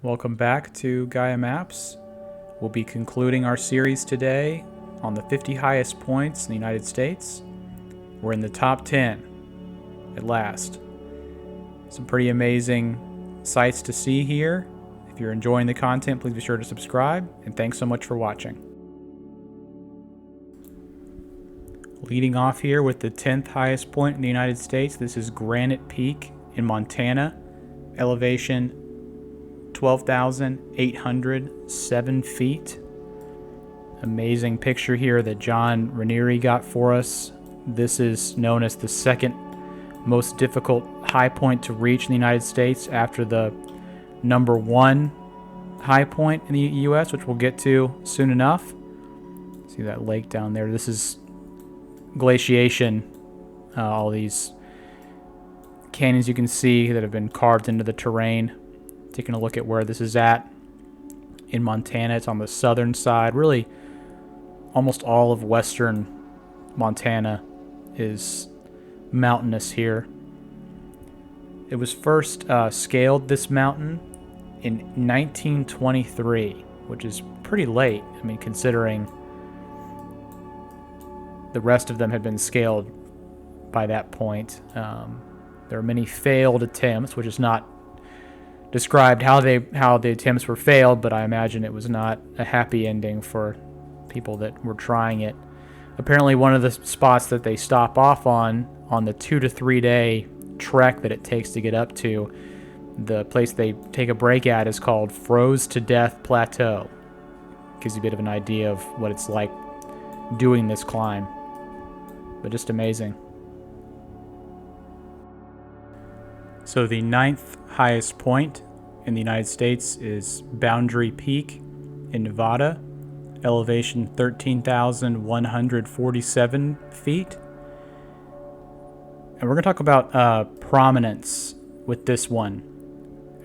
Welcome back to Gaia Maps. We'll be concluding our series today on the 50 highest points in the United States. We're in the top 10 at last. Some pretty amazing sights to see here. If you're enjoying the content, please be sure to subscribe, and thanks so much for watching. Leading off here with the 10th highest point in the United States, this is Granite Peak in Montana, elevation 12,807 feet. Amazing picture here that John Rainier got for us. This is known as the second most difficult high point to reach in the United States after the number one high point in the U.S., which we'll get to soon enough. See that lake down there? This is glaciation. All these canyons you can see that have been carved into the terrain. Taking a look at where this is at in Montana. It's on the southern side. Really, almost all of western Montana is mountainous here. It was first scaled, this mountain, in 1923, which is pretty late. I mean, considering the rest of them had been scaled by that point. There are many failed attempts, which is not described how the attempts were failed, but I imagine it was not a happy ending for people that were trying it. Apparently, one of the spots that they stop off on the 2 to 3 day trek that it takes to get up to, the place they take a break at is called Froze to Death Plateau. Gives you a bit of an idea of what it's like doing this climb, but just amazing. So the 9th highest point in the United States is Boundary Peak in Nevada, elevation 13,147 feet. And we're going to talk about prominence with this one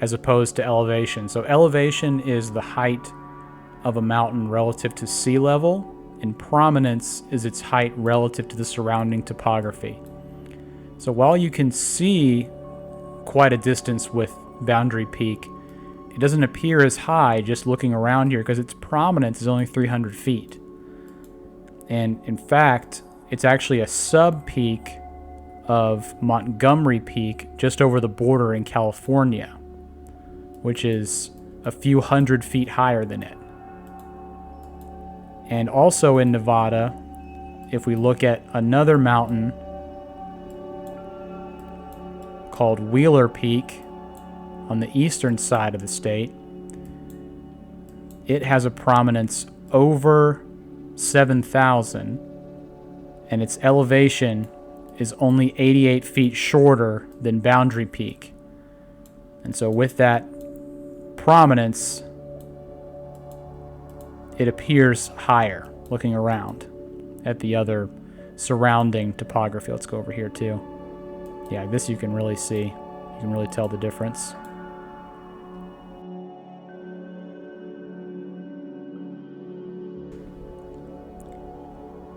as opposed to elevation. So elevation is the height of a mountain relative to sea level, and prominence is its height relative to the surrounding topography. So while you can see quite a distance with Boundary Peak, it doesn't appear as high just looking around here because its prominence is only 300 feet. And in fact, it's actually a sub-peak of Montgomery Peak just over the border in California, which is a few hundred feet higher than it. And also in Nevada, if we look at another mountain called Wheeler Peak on the eastern side of the state, it has a prominence over 7,000, and its elevation is only 88 feet shorter than Boundary Peak. And so with that prominence, it appears higher looking around at the other surrounding topography. Let's go over here too. Yeah, this you can really see. You can really tell the difference.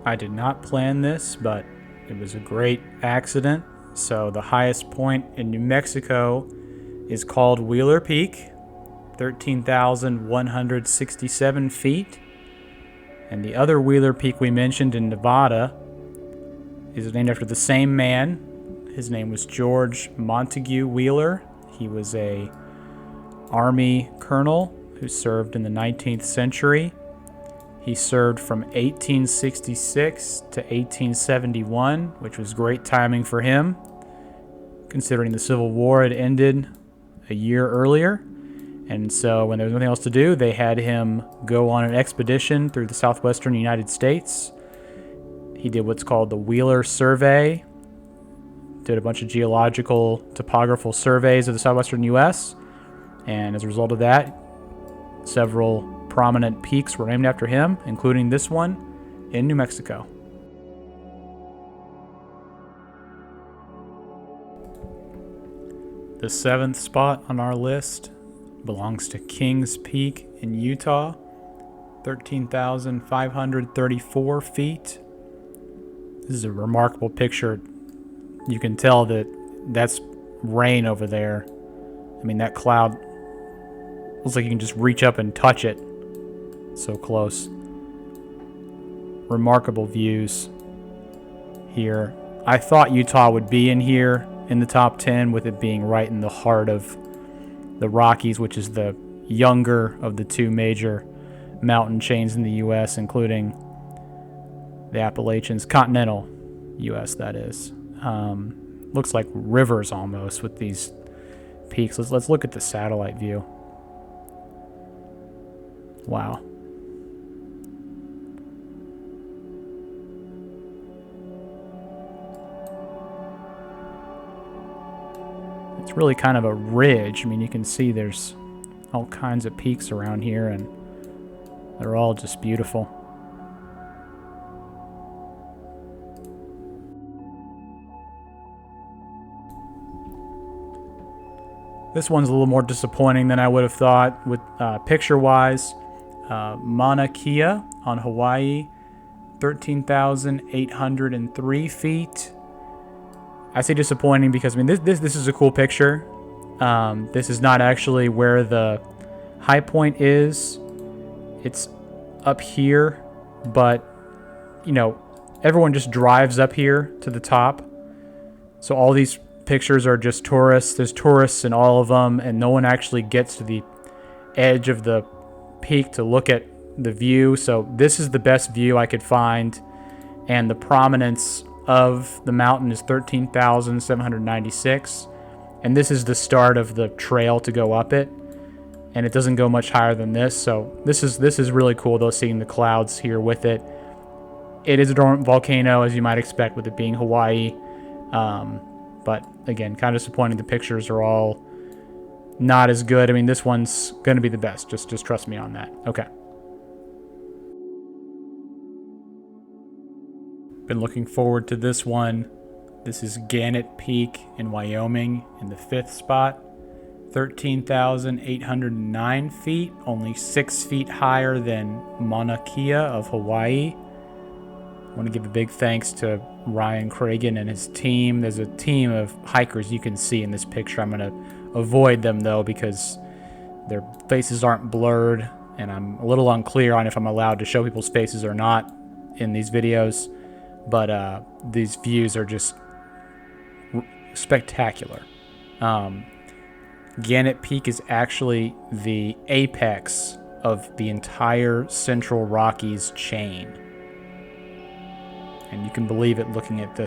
I did not plan this, but it was a great accident. So the highest point in New Mexico is called Wheeler Peak, 13,167 feet. And the other Wheeler Peak we mentioned in Nevada is named after the same man. His name was George Montague Wheeler. He was a Army colonel who served in the 19th century. He served from 1866 to 1871, which was great timing for him, considering the Civil War had ended a year earlier. And so when there was nothing else to do, they had him go on an expedition through the southwestern United States. He did what's called the Wheeler Survey, did a bunch of geological, topographical surveys of the southwestern U.S., and as a result of that, several prominent peaks were named after him, including this one in New Mexico. The 7th spot on our list belongs to Kings Peak in Utah, 13,534 feet. This is a remarkable picture. You can tell that that's rain over there. I mean, that cloud Looks like you can just reach up and touch it. So close. Remarkable views here. I thought Utah would be in here in the top 10, with it being right in the heart of the Rockies, which is the younger of the two major mountain chains in the U.S., including the Appalachians, continental U.S. that is. Looks like rivers almost with these peaks. Let's look at the satellite view. Wow. It's really kind of a ridge. I mean, you can see there's all kinds of peaks around here, and they're all just beautiful. This one's a little more disappointing than I would have thought with picture-wise. Mauna Kea on Hawaii, 13,803 feet. I say disappointing because, I mean, this is a cool picture. This is not actually where the high point is. It's up here, but, you know, everyone just drives up here to the top. So all these pictures are just tourists. There's tourists in all of them, and no one actually gets to the edge of the peak to look at the view. So this is the best view I could find, and the prominence of the mountain is 13,796, and this is the start of the trail to go up it, and it doesn't go much higher than this. So this is really cool though, seeing the clouds here with it. It is a dormant volcano, as you might expect with it being Hawaii, but again, kind of disappointing. The pictures are all not as good. I mean, this one's going to be the best. Just trust me on that. Okay. Been looking forward to this one. This is Granite Peak in Wyoming in the 5th spot. 13,809 feet, only 6 feet higher than Mauna Kea of Hawaii. I want to give a big thanks to Ryan Cragen and his team. There's a team of hikers you can see in this picture. I'm going to avoid them though because their faces aren't blurred, and I'm a little unclear on if I'm allowed to show people's faces or not in these videos. But these views are just spectacular. Granite Peak is actually the apex of the entire Central Rockies chain. And you can believe it looking at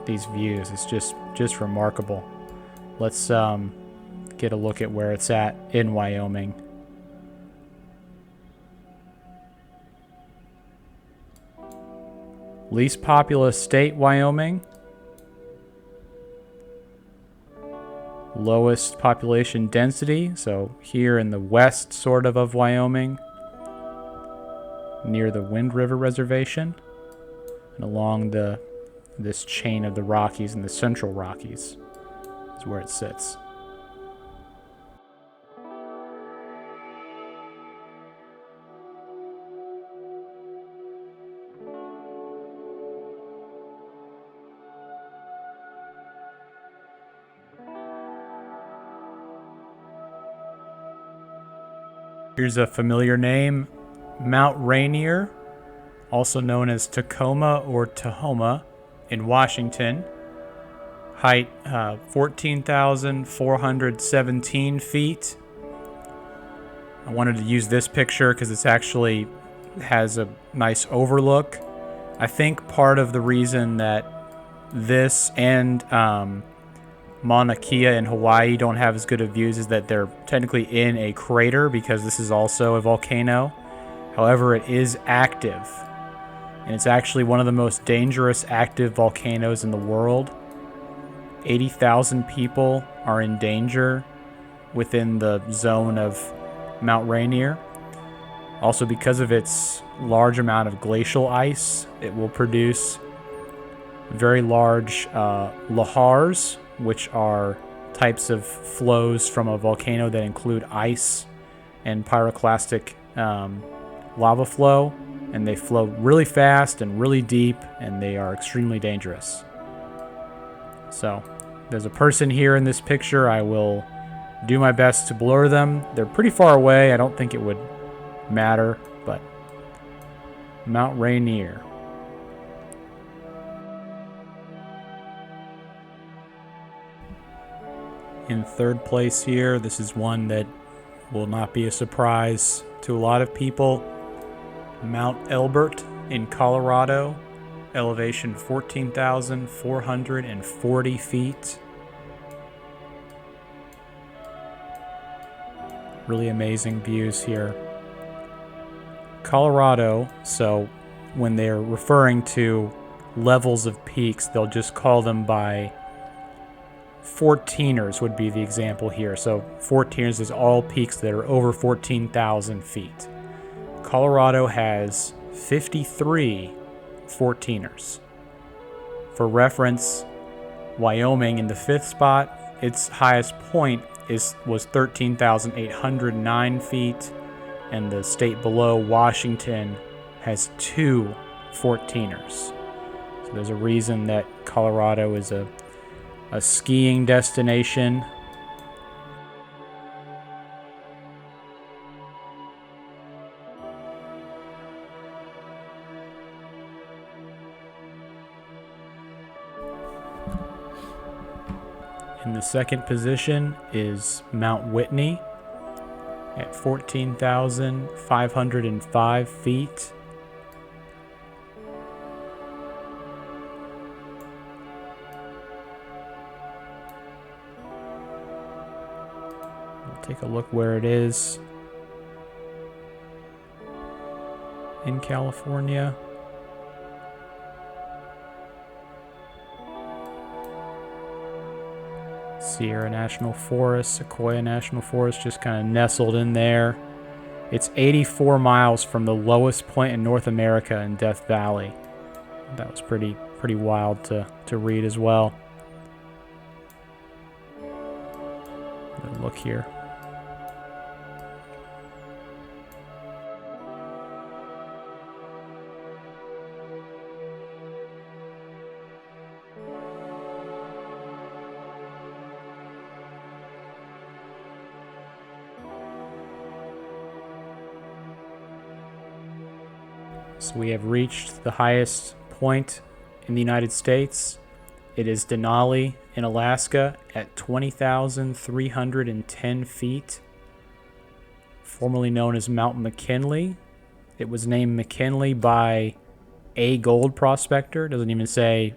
these views. It's just remarkable. Let's get a look at where it's at in Wyoming. Least populous state, Wyoming. Lowest population density, so here in the west sort of Wyoming, near the Wind River Reservation, and along this chain of the Rockies and the Central Rockies is where it sits. Here's a familiar name, Mount Rainier, also known as Tacoma or Tahoma in Washington. Height 14,417 feet. I wanted to use this picture because it actually has a nice overlook. I think part of the reason that this and Mauna Kea in Hawaii don't have as good of views is that they're technically in a crater, because this is also a volcano. However, it is active, and it's actually one of the most dangerous active volcanoes in the world. 80,000 people are in danger within the zone of Mount Rainier. Also, because of its large amount of glacial ice, it will produce very large lahars, which are types of flows from a volcano that include ice and pyroclastic lava flow, and they flow really fast and really deep, and they are extremely dangerous. So there's a person here in this picture. I will do my best to blur them. They're pretty far away. I don't think it would matter, but Mount Rainier. In third place here, this is one that will not be a surprise to a lot of people. Mount Elbert in Colorado, elevation 14,440 feet. Really amazing views here. Colorado, so when they're referring to levels of peaks, they'll just call them by 14ers would be the example here. So 14ers is all peaks that are over 14,000 feet. Colorado has 53 14ers. For reference, Wyoming in the 5th spot, its highest point was 13,809 feet, and the state below, Washington, has 2 14ers. So there's a reason that Colorado is a skiing destination. In the second position is Mount Whitney at 14,505 feet. We'll take a look where it is in California. Sierra National Forest, Sequoia National Forest, just kind of nestled in there. It's 84 miles from the lowest point in North America in Death Valley. That was pretty wild to read as well. Look here. So we have reached the highest point in the United States. It is Denali in Alaska at 20,310 feet, formerly known as Mount McKinley. It was named McKinley by a gold prospector. It doesn't even say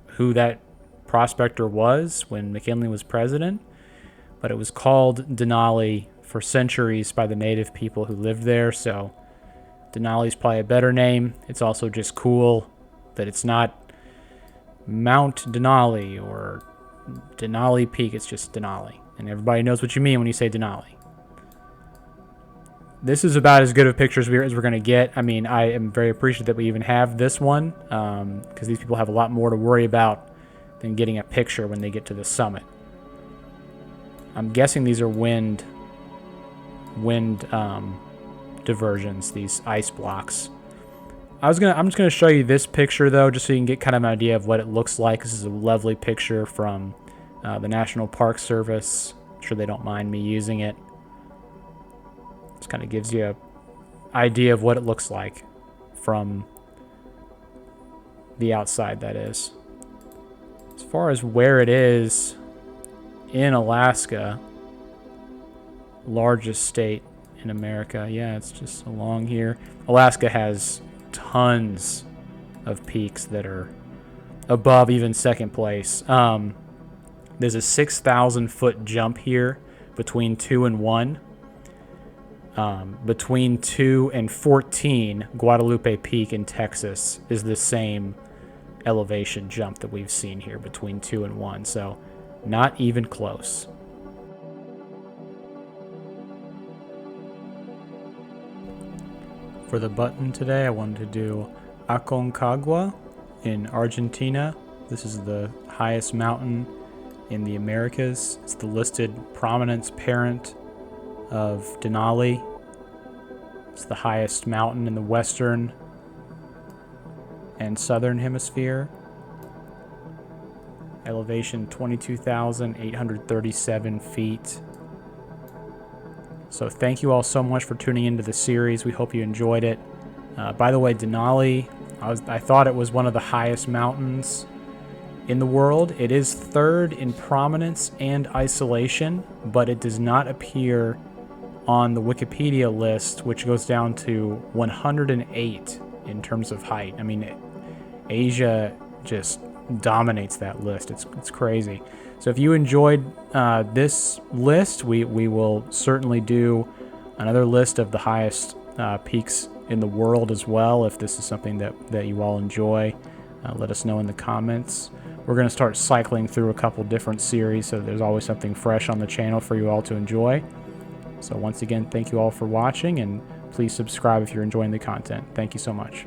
who that prospector was when McKinley was president, but it was called Denali for centuries by the native people who lived there, so Denali's probably a better name. It's also just cool that it's not Mount Denali or Denali Peak. It's just Denali. And everybody knows what you mean when you say Denali. This is about as good of pictures as we're going to get. I mean, I am very appreciative that we even have this one because these people have a lot more to worry about than getting a picture when they get to the summit. I'm guessing these are wind diversions, these ice blocks. I'm just gonna show you this picture though, just so you can get kind of an idea of what it looks like. This is a lovely picture from the National Park Service. I'm sure they don't mind me using it. Just kind of gives you an idea of what it looks like from the outside, that is. As far as where it is in Alaska, largest state in America. Yeah, it's just along here. Alaska has tons of peaks that are above even second place. There's a 6,000 foot jump here between 2 and 1. Between 2 and 14, Guadalupe Peak in Texas is the same elevation jump that we've seen here between 2 and 1. So not even close. For the button today, I wanted to do Aconcagua in Argentina. This is the highest mountain in the Americas. It's the listed prominence parent of Denali. It's the highest mountain in the western and southern hemisphere. Elevation 22,837 feet. So thank you all so much for tuning into the series. We hope you enjoyed it. By the way, Denali, I thought it was one of the highest mountains in the world. It is third in prominence and isolation, but it does not appear on the Wikipedia list, which goes down to 108 in terms of height. I mean, Asia just dominates that list. It's crazy. So if you enjoyed this list, we will certainly do another list of the highest peaks in the world as well. If this is something that you all enjoy, let us know in the comments. We're going to start cycling through a couple different series, so there's always something fresh on the channel for you all to enjoy. So once again, thank you all for watching, and please subscribe if you're enjoying the content. Thank you so much.